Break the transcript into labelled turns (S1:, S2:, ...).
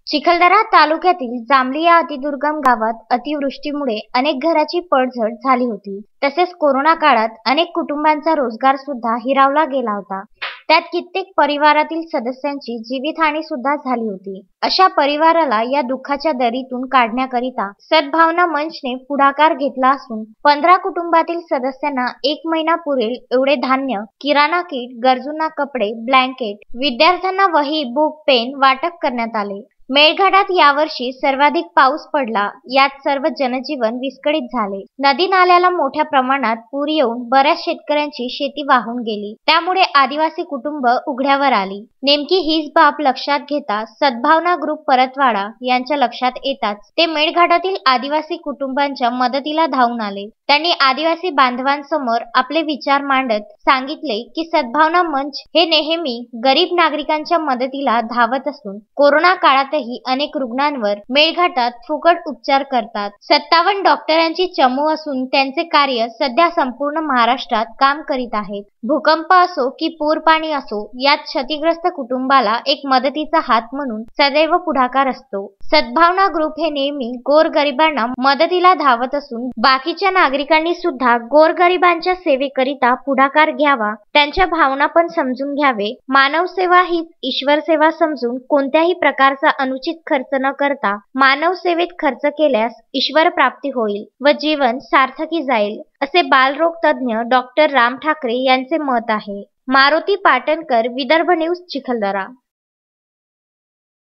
S1: चिखलदरा तालुक्यातील जांभली या अतिदुर्गम गावात अतिवृष्टीमुळे अनेक घरांची पडझड झाली होती। तसेच कोरोना काळात अनेक कुटुंबांचा रोजगार सुद्धा हिरावला गेला होता। त्यात कित्येक परिवारातील सदस्यांची जीवितहानी सुद्धा झाली होती। अशा परिवाराला या दुःखाच्या दरीतून काढण्याकरिता सद्भावना मंचने पुढाकार घेतला असून 15 कुटुंबातील सदस्यांना 1 महिना पुरेल एवढे धान्य, किराणा किट, गरजूंना कपडे, ब्लँकेट, विद्यार्थ्यांना वही, बुक, पेन वाटप करण्यात आले। मेळघाटात यावर्षी सर्वाधिक पाऊस पडला, यात सर्व जनजीवन विस्कळीत झाले। नदी नाल्याला मोठ्या प्रमाणात पूर येऊन बऱ्याच शेतकऱ्यांची शेती वाहून गेली। त्यामुळे आदिवासी कुटुंब उघड्यावर आली। नेमकी हीच बाब लक्षात घेता सद्भावना ग्रुप परतवाडा यांच्या लक्षात येताच ते मेळघाटातील आदिवासी कुटुंबांच्या मदतीला धावून आले। त्यांनी आदिवासी बांधवांसमोर आपले विचार मांडत सांगितले की सद्भावना मंच हे नेहमी गरीब नागरिकांच्या मदतीला धावत असून कोरोना काळातही अनेक रुग्णांवर मेळघाटात फुकट उपचार करतात। 57 डॉक्टरांची चमू असून त्यांचे कार्य सध्या संपूर्ण महाराष्ट्रात काम करीत आहेत। भूकंप असो की पूर पाणी असो, यात क्षतिग्रस्त कुटुंबाला एक मदतीचा हात म्हणून सदैव पुढाकार असतो। सद्भावना ग्रुप हे नेहमी गोरगरिबांना मदतीला धावत असून बाकीच्या नागरिकांनी सुद्धा गोरगरिबांच्या सेवेकरिता पुढाकार घ्यावा, त्यांच्या भावना पण समजून घ्यावे। मानव सेवा हीच ईश्वर सेवा समजून कोणत्याही प्रकारचा अनुचित खर्च न करता मानव सेवेत खर्च केल्यास ईश्वर प्राप्ती होईल व जीवन सार्थकी जाईल, असे बालरोग तज्ञ डॉक्टर राम ठाकरे यांचे मत आहे। मारुती पाटणकर, विदर्भ न्यूज, चिखलदरा।